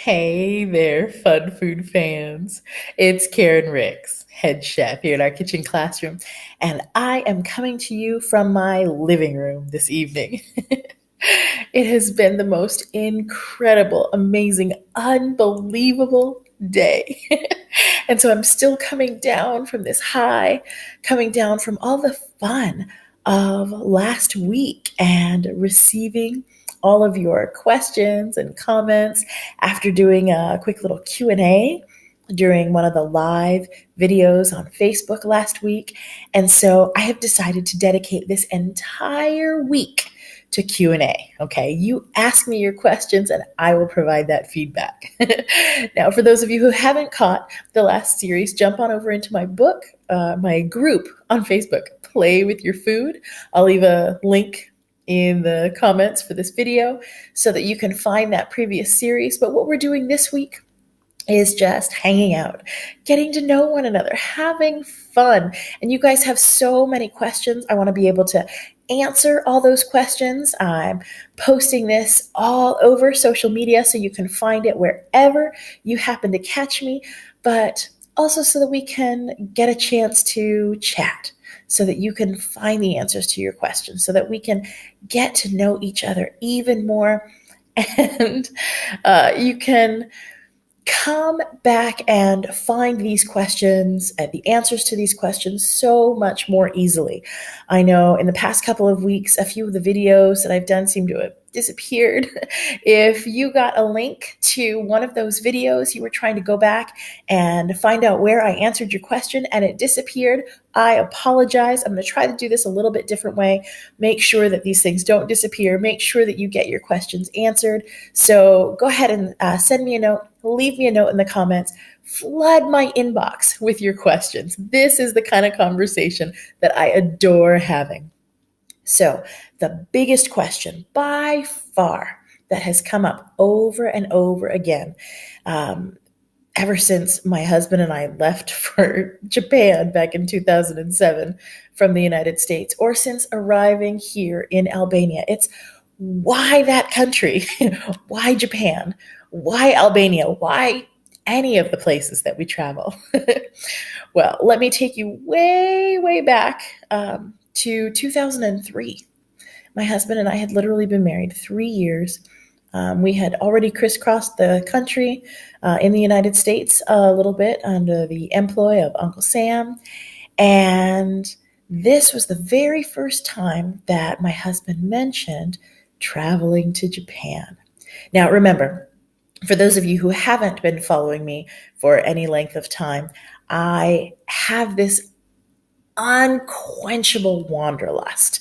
Hey there, fun food fans. It's Karen Ricks, head chef here in our kitchen classroom, and I am coming to you from my living room this evening. It has been the most incredible, amazing, unbelievable day. And so I'm still coming down from this high, coming down from all the fun of last week and receiving all of your questions and comments after doing a quick little Q&A during one of the live videos on Facebook last week. And so I have decided to dedicate this entire week to Q&A. Okay, you ask me your questions and I will provide that feedback. Now, for those of you who haven't caught the last series, jump on over into my book, my group on Facebook, Play with Your Food. I'll leave a link in the comments for this video so that you can find that previous series. But what we're doing this week is just hanging out, getting to know one another, having fun. And you guys have so many questions. I want to be able to answer all those questions. I'm posting this all over social media so you can find it wherever you happen to catch me, but also so that we can get a chance to chat, so that you can find the answers to your questions, so that we can get to know each other even more. And you can come back and find these questions and the answers to these questions so much more easily. I know in the past couple of weeks, a few of the videos that I've done seem to have disappeared. If you got a link to one of those videos, you were trying to go back and find out where I answered your question and it disappeared, I apologize. I'm going to try to do this a little bit different way. Make sure that these things don't disappear. Make sure that you get your questions answered. So go ahead and send me a note. Leave me a note in the comments. Flood my inbox with your questions. This is the kind of conversation that I adore having. So the biggest question by far that has come up over and over again, ever since my husband and I left for Japan back in 2007 from the United States, or since arriving here in Albania, it's why that country? Why Japan? Why Albania? Why any of the places that we travel? Well, let me take you way, way back to 2003. My husband and I had literally been married 3 years. We had already crisscrossed the country in the United States a little bit under the employ of Uncle Sam. And this was the very first time that my husband mentioned traveling to Japan. Now, remember, for those of you who haven't been following me for any length of time, I have this unquenchable wanderlust.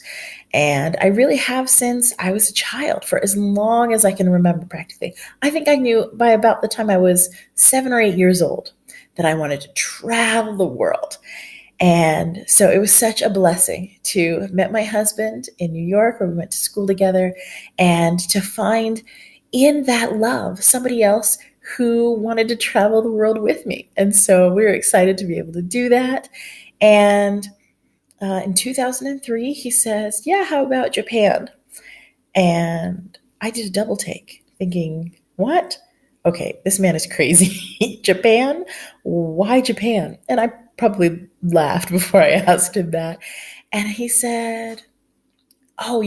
And I really have since I was a child, for as long as I can remember practically. I think I knew by about the time I was 7 or 8 years old that I wanted to travel the world. And so it was such a blessing to have met my husband in New York, where we went to school together, and to find in that love somebody else who wanted to travel the world with me. And so we were excited to be able to do that. And in 2003, he says, yeah, how about Japan? And I did a double take thinking, what? Okay, this man is crazy. Japan? Why Japan? And I probably laughed before I asked him that. And he said, oh,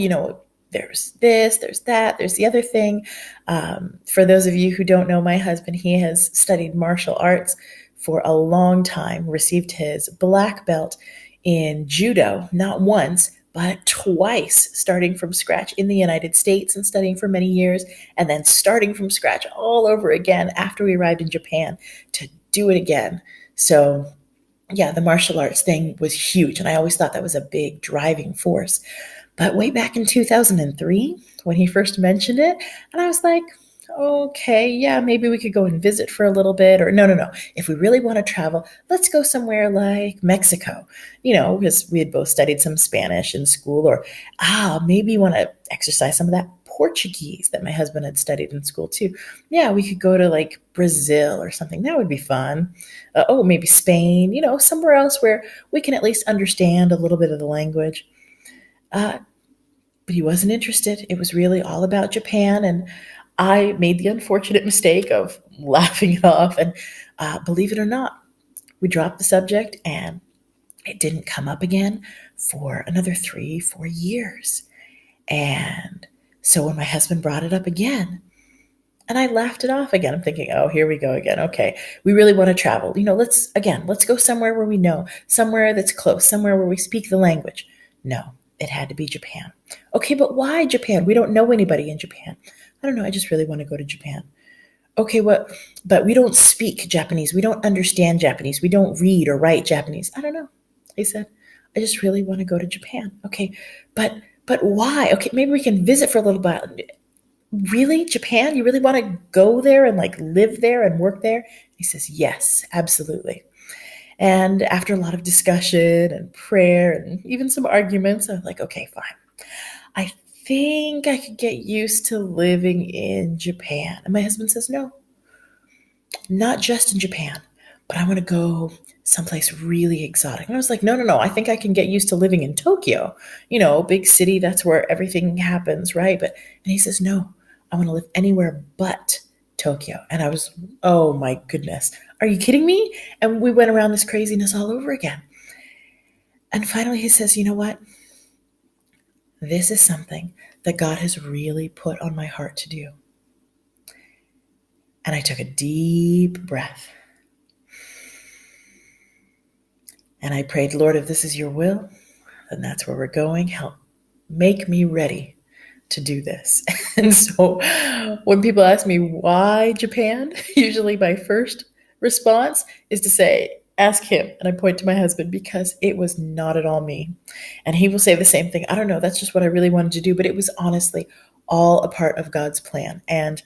there's this, there's that, there's the other thing. For those of you who don't know my husband, he has studied martial arts for a long time, received his black belt in judo, not once, but twice, starting from scratch in the United States and studying for many years, and then starting from scratch all over again after we arrived in Japan to do it again. So yeah, the martial arts thing was huge, and I always thought that was a big driving force. But way back in 2003, when he first mentioned it, and I was like, okay, yeah, maybe we could go and visit for a little bit, or no. If we really want to travel, let's go somewhere like Mexico, because we had both studied some Spanish in school, or maybe you want to exercise some of that Portuguese that my husband had studied in school too. Yeah, we could go to like Brazil or something. That would be fun. Maybe Spain, somewhere else where we can at least understand a little bit of the language. But he wasn't interested. It was really all about Japan. And I made the unfortunate mistake of laughing it off. And believe it or not, we dropped the subject and it didn't come up again for another 3, 4 years. And so when my husband brought it up again, and I laughed it off again. I'm thinking, oh, here we go again. Okay, we really want to travel. Let's go somewhere where we know, somewhere that's close, somewhere where we speak the language. No, it had to be Japan. Okay, but why Japan? We don't know anybody in Japan. I don't know. I just really want to go to Japan. Okay, what? But we don't speak Japanese. We don't understand Japanese. We don't read or write Japanese. I don't know. He said, I just really want to go to Japan. Okay, but why? Okay, maybe we can visit for a little while. Really, Japan? You really want to go there and like live there and work there? He says, yes, absolutely. And after a lot of discussion and prayer and even some arguments, I'm like, okay, fine. I think I could get used to living in Japan. And my husband says, no, not just in Japan, but I want to go someplace really exotic. And I was like, no, no, no. I think I can get used to living in Tokyo, big city. That's where everything happens, right? And he says, no, I want to live anywhere but Tokyo. And I was, oh my goodness, are you kidding me? And we went around this craziness all over again. And finally he says, you know what? This is something that God has really put on my heart to do. And I took a deep breath. And I prayed, Lord, if this is your will, then that's where we're going. Help make me ready to do this. And so when people ask me why Japan, usually my first response is to say, ask him. And I point to my husband because it was not at all me. And he will say the same thing. I don't know. That's just what I really wanted to do. But it was honestly all a part of God's plan. And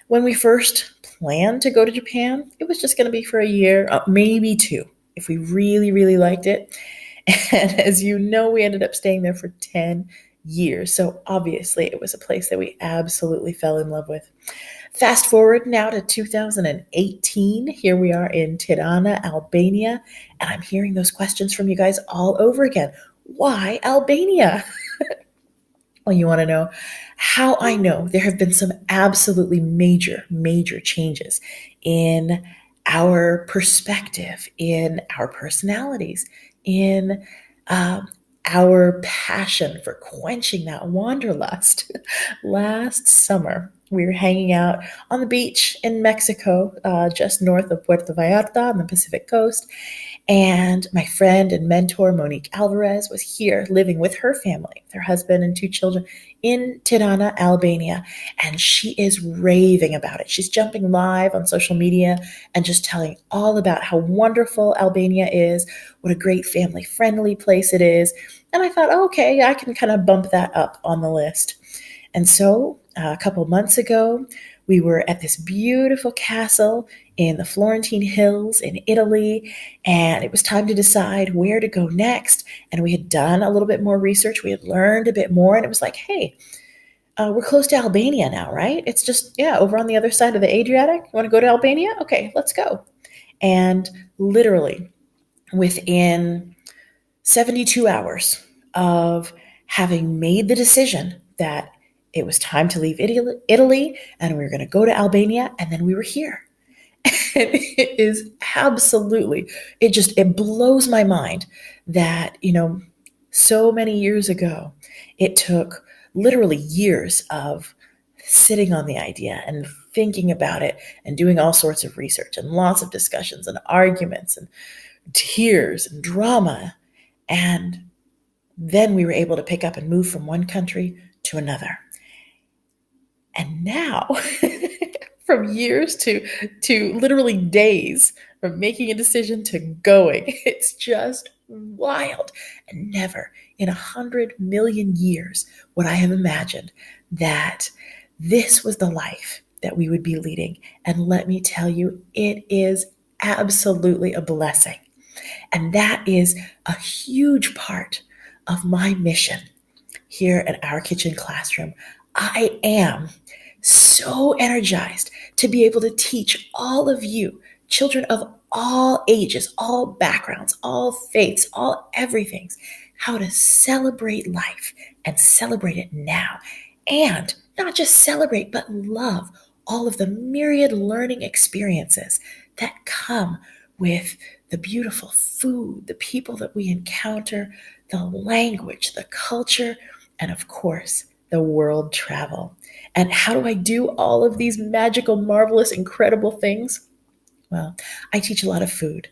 when we first planned to go to Japan, it was just going to be for a year, maybe 2, if we really, really liked it. And as you know, we ended up staying there for 10 years. So obviously it was a place that we absolutely fell in love with. Fast forward now to 2018. Here we are in Tirana, Albania. And I'm hearing those questions from you guys all over again. Why Albania? Well, you want to know how I know there have been some absolutely major, major changes in our perspective, in our personalities, in our passion for quenching that wanderlust. Last summer, we were hanging out on the beach in Mexico, just north of Puerto Vallarta on the Pacific coast. And my friend and mentor, Monique Alvarez, was here living with her family, their husband and 2 children in Tirana, Albania. And she is raving about it. She's jumping live on social media and just telling all about how wonderful Albania is, what a great family-friendly place it is. And I thought, oh, okay, I can kind of bump that up on the list. And so a couple months ago, we were at this beautiful castle in the Florentine Hills in Italy, and it was time to decide where to go next. And we had done a little bit more research. We had learned a bit more, and it was like, hey, we're close to Albania now, right? It's just, over on the other side of the Adriatic. You want to go to Albania? Okay, let's go. And literally within 72 hours of having made the decision that it was time to leave Italy and we were going to go to Albania, and then we were here. And it is absolutely, it blows my mind that, so many years ago, it took literally years of sitting on the idea and thinking about it and doing all sorts of research and lots of discussions and arguments and tears and drama. And then we were able to pick up and move from one country to another. And now, from years to literally days, from making a decision to going, it's just wild. And never in 100 million years would I have imagined that this was the life that we would be leading. And let me tell you, it is absolutely a blessing. And that is a huge part of my mission here at Our Kitchen Classroom. I am so energized to be able to teach all of you, children of all ages, all backgrounds, all faiths, all everythings, how to celebrate life and celebrate it now. And not just celebrate, but love all of the myriad learning experiences that come with the beautiful food, the people that we encounter, the language, the culture, and of course, the world travel. And how do I do all of these magical, marvelous, incredible things? Well, I teach a lot of food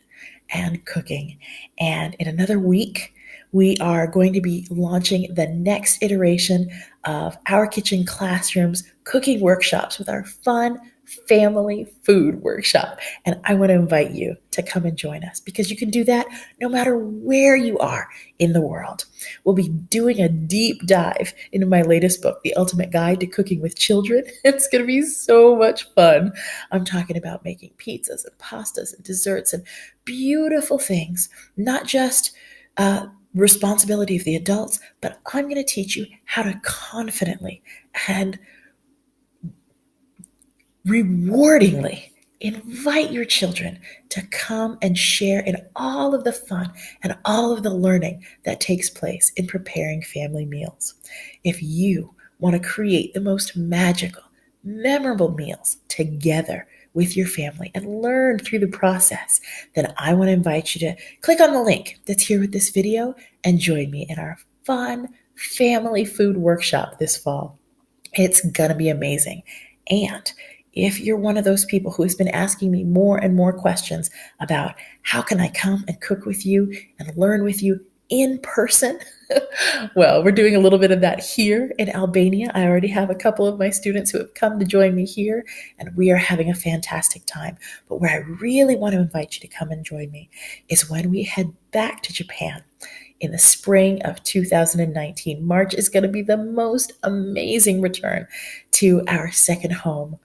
and cooking. And in another week, we are going to be launching the next iteration of Our Kitchen Classroom's cooking workshops with our fun family food workshop. And I want to invite you to come and join us because you can do that no matter where you are in the world. We'll be doing a deep dive into my latest book, The Ultimate Guide to Cooking with Children. It's going to be so much fun. I'm talking about making pizzas and pastas and desserts and beautiful things, not just responsibility of the adults, but I'm going to teach you how to confidently and rewardingly invite your children to come and share in all of the fun and all of the learning that takes place in preparing family meals. If you want to create the most magical, memorable meals together with your family and learn through the process, then I want to invite you to click on the link that's here with this video and join me in our fun family food workshop this fall. It's going to be amazing. And if you're one of those people who has been asking me more and more questions about how can I come and cook with you and learn with you in person, well, we're doing a little bit of that here in Albania. I already have a couple of my students who have come to join me here, and we are having a fantastic time. But where I really want to invite you to come and join me is when we head back to Japan in the spring of 2019. March is going to be the most amazing return to our second home,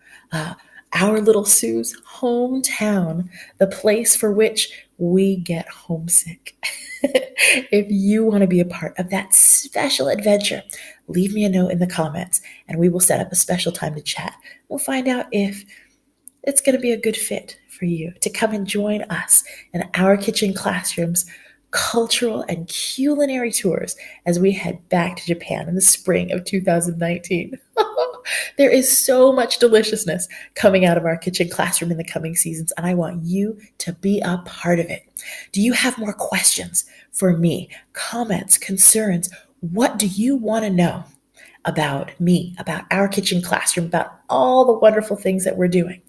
our little Sue's hometown, the place for which we get homesick. If you want to be a part of that special adventure, leave me a note in the comments and we will set up a special time to chat. We'll find out if it's going to be a good fit for you to come and join us in Our Kitchen Classroom's cultural and culinary tours as we head back to Japan in the spring of 2019. There is so much deliciousness coming out of Our Kitchen Classroom in the coming seasons, and I want you to be a part of it. Do you have more questions for me? Comments, concerns? What do you want to know about me, about Our Kitchen Classroom, about all the wonderful things that we're doing?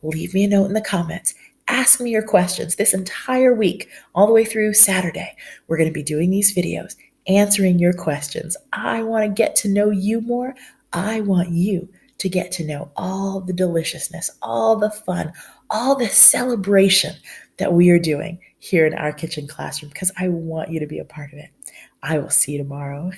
Leave me a note in the comments. Ask me your questions this entire week, all the way through Saturday. We're going to be doing these videos, answering your questions. I want to get to know you more. I want you to get to know all the deliciousness, all the fun, all the celebration that we are doing here in Our Kitchen Classroom because I want you to be a part of it. I will see you tomorrow.